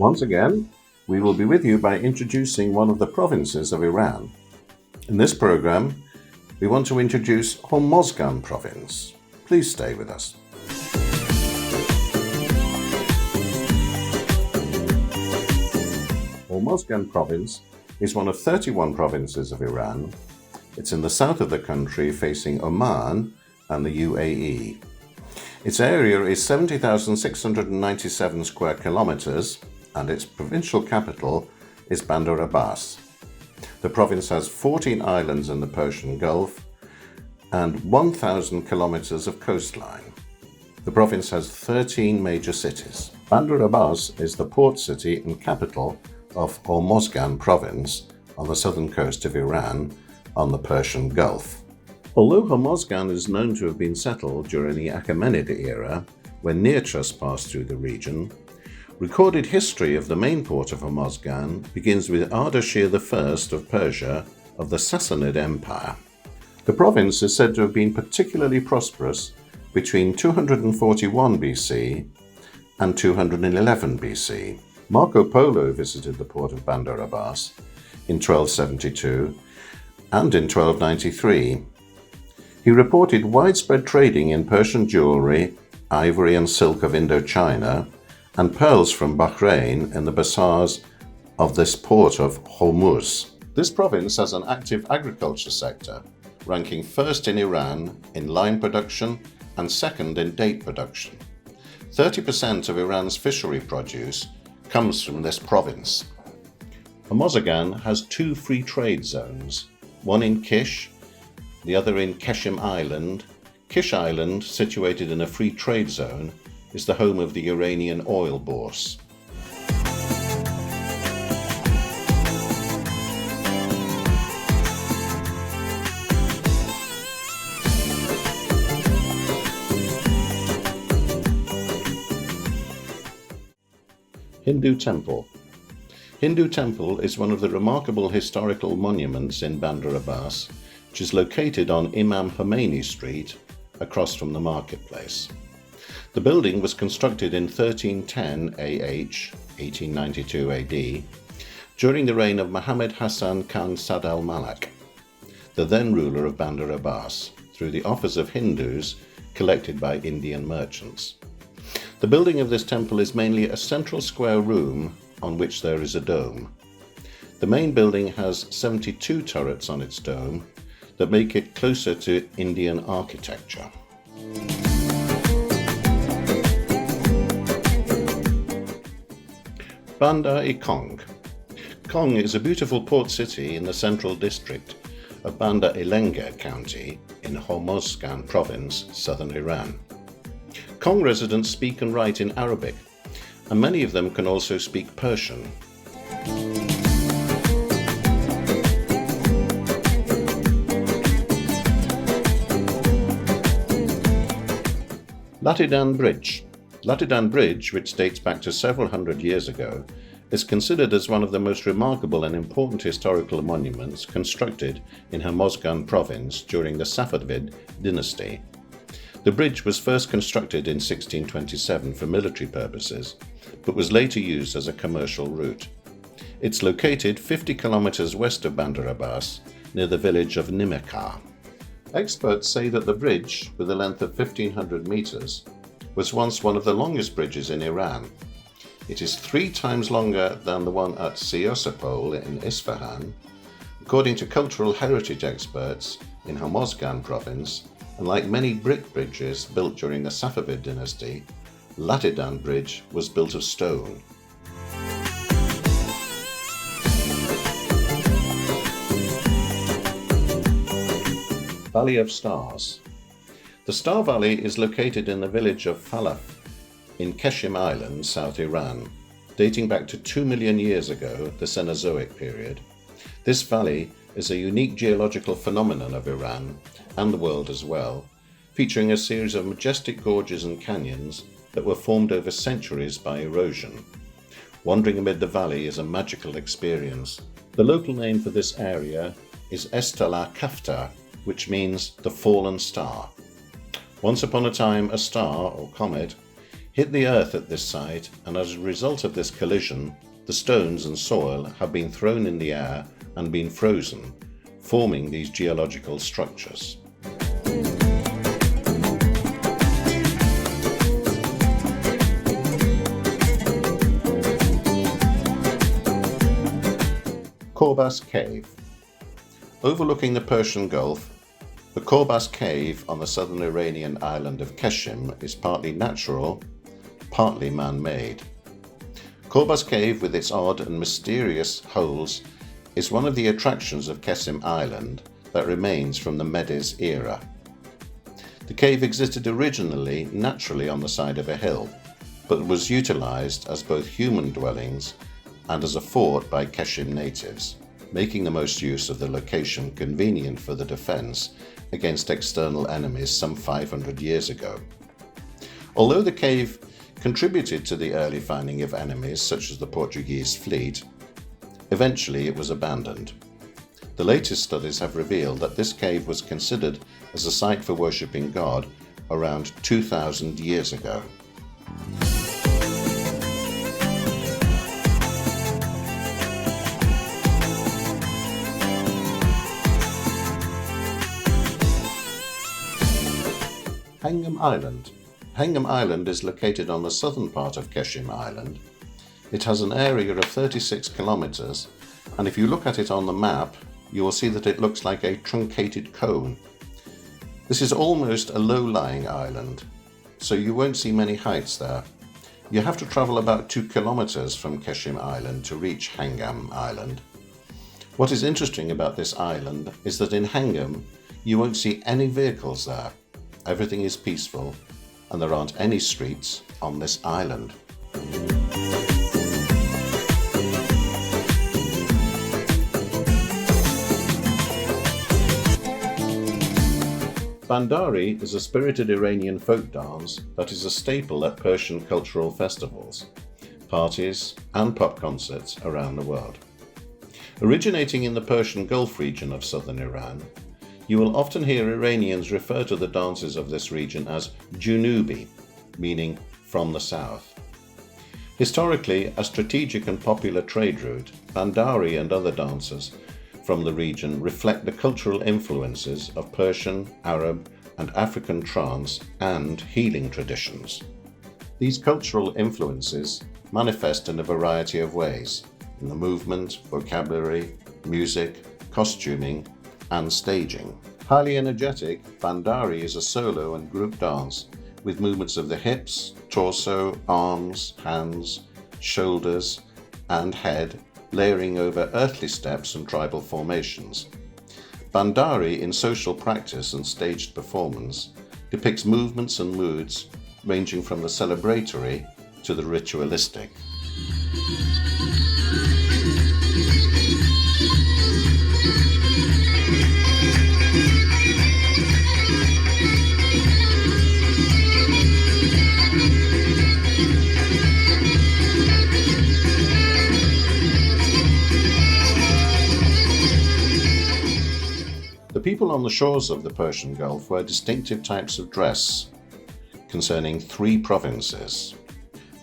Once again, we will be with you by introducing one of the provinces of Iran. In this program, we want to introduce Homozgan Province. Please stay with us. Hormozgan Province is one of 31 provinces of Iran. It's in the south of the country, facing Oman and the UAE. Its area is 70,697 square kilometers, and its provincial capital is Bandar Abbas. The province has 14 islands in the Persian Gulf and 1,000 kilometers of coastline. The province has 13 major cities. Bandar Abbas is the port city and capital of Homozgan Province on the southern coast of Iran on the Persian Gulf. Although Homozgan is known to have been settled during the Achaemenid era, when Nearchus passed through the region, recorded history of the main port of Hormozgan begins with Ardashir I of Persia of the Sassanid Empire. The province is said to have been particularly prosperous between 241 BC and 211 BC. Marco Polo visited the port of Bandar Abbas in 1272 and in 1293. He reported widespread trading in Persian jewelry, ivory and silk of Indochina, and pearls from Bahrain in the bazaars of this port of Hormuz. This province has an active agriculture sector, ranking first in Iran in lime production and second in date production. 30% of Iran's fishery produce comes from this province. Homozgan has two free trade zones, one in Kish, the other in Keshim Island. Kish Island, situated in a free trade zone, is the home of the Iranian oil bourse. Hindu Temple. Hindu Temple is one of the remarkable historical monuments in Bandar Abbas, which is located on Imam Khomeini Street, across from the marketplace. The building was constructed in 1310 AH, 1892 AD, during the reign of Muhammad Hassan Khan Sad al-Malak, the then ruler of Bandar Abbas, through the offers of Hindus collected by Indian merchants. The building of this temple is mainly a central square room on which there is a dome. The main building has 72 turrets on its dome that make it closer to Indian architecture. Bandar-e-Kong. Kong is a beautiful port city in the central district of Bandar-e-Lenge County in Homozcan Province, southern Iran. Kong residents speak and write in Arabic, and many of them can also speak Persian. Latidan Bridge. Latidan Bridge, which dates back to several hundred years ago, is considered as one of the most remarkable and important historical monuments constructed in Homozgan Province during the Safavid dynasty. The bridge was first constructed in 1627 for military purposes, but was later used as a commercial route. It's located 50 kilometers west of Bandar Abbas, near the village of Nimekar. Experts say that the bridge, with a length of 1,500 meters, was once one of the longest bridges in Iran. It is 3 times longer than the one at Siyosapol in Isfahan. According to cultural heritage experts in Homozgan Province, and like many brick bridges built during the Safavid dynasty, Latidan Bridge was built of stone. Valley of Stars. The Star Valley is located in the village of Falaf in Keshim Island, South Iran, dating back to 2 million years ago, the Cenozoic period. This valley is a unique geological phenomenon of Iran and the world as well, featuring a series of majestic gorges and canyons that were formed over centuries by erosion. Wandering amid the valley is a magical experience. The local name for this area is Estala Kafta, which means the fallen star. Once upon a time, a star, or comet, hit the earth at this site, and as a result of this collision, the stones and soil have been thrown in the air and been frozen, forming these geological structures. Corbus Cave. Overlooking the Persian Gulf, the Corbus Cave on the southern Iranian island of Keshim is partly natural, partly man-made. Corbus Cave, with its odd and mysterious holes, is one of the attractions of Keshim Island that remains from the Mediz era. The cave existed originally naturally on the side of a hill, but was utilized as both human dwellings and as a fort by Keshim natives, making the most use of the location convenient for the defense against external enemies some 500 years ago. Although the cave contributed to the early finding of enemies such as the Portuguese fleet, eventually it was abandoned. The latest studies have revealed that this cave was considered as a site for worshipping God around 2,000 years ago. Hangam Island. Hangam Island is located on the southern part of Keshim Island. It has an area of 36 kilometers, and if you look at it on the map, you will see that it looks like a truncated cone. This is almost a low-lying island, so you won't see many heights there. You have to travel about 2 kilometers from Keshim Island to reach Hangam Island. What is interesting about this island is that in Hangam, you won't see any vehicles there. Everything is peaceful, and there aren't any streets on this island. Bandari is a spirited Iranian folk dance that is a staple at Persian cultural festivals, parties, and pop concerts around the world. Originating in the Persian Gulf region of southern Iran, you will often hear Iranians refer to the dances of this region as Junubi, meaning from the south. Historically a strategic and popular trade route, Bandari and other dances from the region reflect the cultural influences of Persian, Arab, and African trance and healing traditions. These cultural influences manifest in a variety of ways, in the movement, vocabulary, music, costuming, and staging. Highly energetic, Bandari is a solo and group dance with movements of the hips, torso, arms, hands, shoulders, and head, layering over earthly steps and tribal formations. Bandari in social practice and staged performance depicts movements and moods ranging from the celebratory to the ritualistic. The people on the shores of the Persian Gulf wear distinctive types of dress concerning 3 provinces: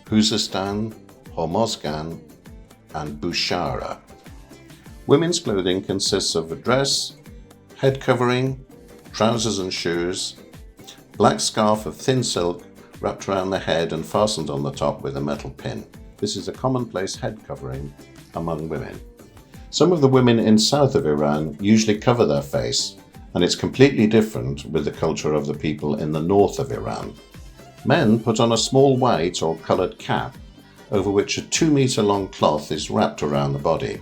Khuzestan, Hormozgan, and Bushara. Women's clothing consists of a dress, head covering, trousers and shoes, black scarf of thin silk wrapped around the head and fastened on the top with a metal pin. This is a commonplace head covering among women. Some of the women in south of Iran usually cover their face, and it's completely different with the culture of the people in the north of Iran. Men put on a small white or coloured cap, over which a 2-meter long cloth is wrapped around the body.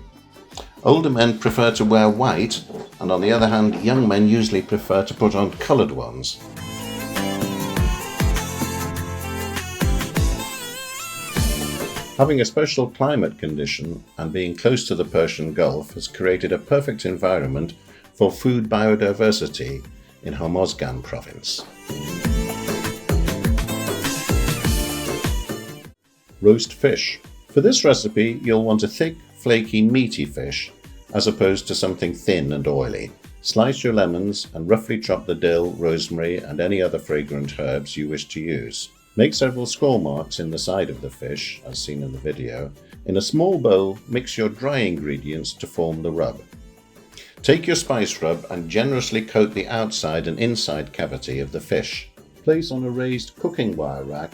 Older men prefer to wear white, and on the other hand, young men usually prefer to put on coloured ones. Having a special climate condition and being close to the Persian Gulf has created a perfect environment for food biodiversity in Homozcan Province. Roast fish. For this recipe, you'll want a thick, flaky, meaty fish, as opposed to something thin and oily. Slice your lemons and roughly chop the dill, rosemary, and any other fragrant herbs you wish to use. Make several score marks in the side of the fish, as seen in the video. In a small bowl, mix your dry ingredients to form the rub. Take your spice rub and generously coat the outside and inside cavity of the fish. Place on a raised cooking wire rack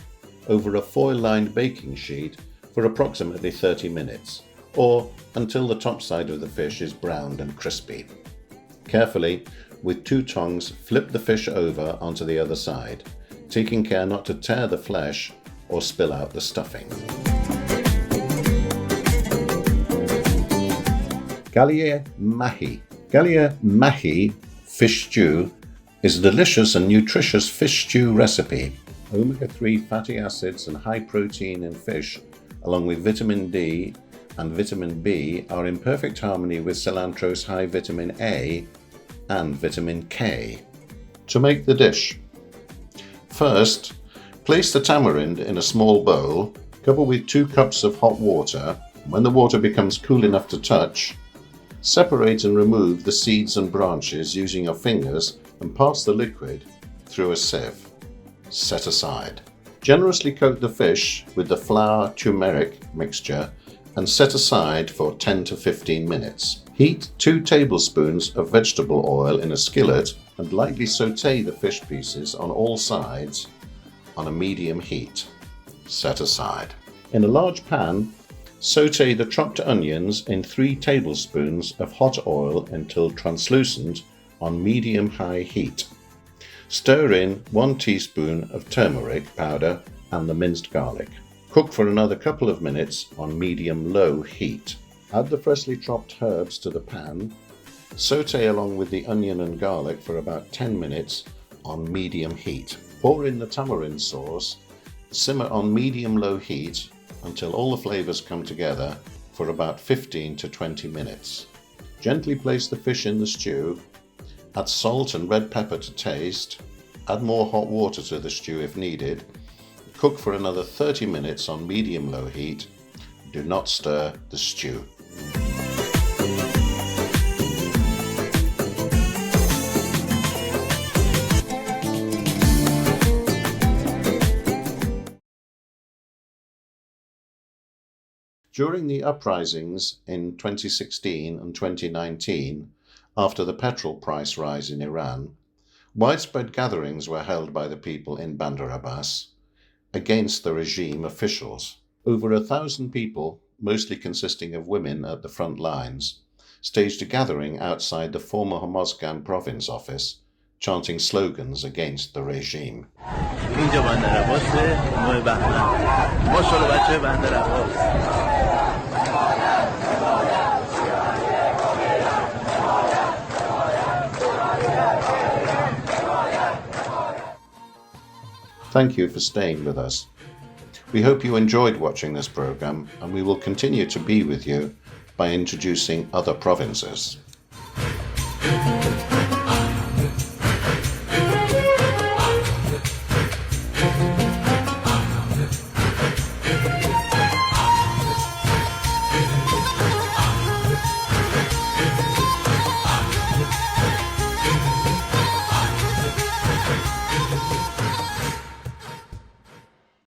over a foil-lined baking sheet for approximately 30 minutes, or until the top side of the fish is browned and crispy. Carefully, with 2 tongs, flip the fish over onto the other side, taking care not to tear the flesh or spill out the stuffing. Galia mahi. Galia mahi fish stew is a delicious and nutritious fish stew recipe. Omega-3 fatty acids and high protein in fish, along with vitamin D and vitamin B, are in perfect harmony with cilantro's high vitamin A and vitamin K. To make the dish: first, place the tamarind in a small bowl, cover with 2 cups of hot water. When the water becomes cool enough to touch, separate and remove the seeds and branches using your fingers and pass the liquid through a sieve. Set aside. Generously coat the fish with the flour turmeric mixture and set aside for 10 to 15 minutes. Heat 2 tablespoons of vegetable oil in a skillet and lightly saute the fish pieces on all sides on a medium heat. Set aside. In a large pan, saute the chopped onions in 3 tablespoons of hot oil until translucent on medium-high heat. Stir in 1 teaspoon of turmeric powder and the minced garlic. Cook for another couple of minutes on medium-low heat. Add the freshly chopped herbs to the pan. Saute along with the onion and garlic for about 10 minutes on medium heat. Pour in the tamarind sauce. Simmer on medium-low heat until all the flavors come together for about 15 to 20 minutes. Gently place the fish in the stew. Add salt and red pepper to taste. Add more hot water to the stew if needed. Cook for another 30 minutes on medium-low heat. Do not stir the stew. During the uprisings in 2016 and 2019, after the petrol price rise in Iran, widespread gatherings were held by the people in Bandar Abbas against the regime officials. Over 1,000 people, mostly consisting of women at the front lines, staged a gathering outside the former Homozcan Province office, chanting slogans against the regime. Thank you for staying with us. We hope you enjoyed watching this program, and we will continue to be with you by introducing other provinces.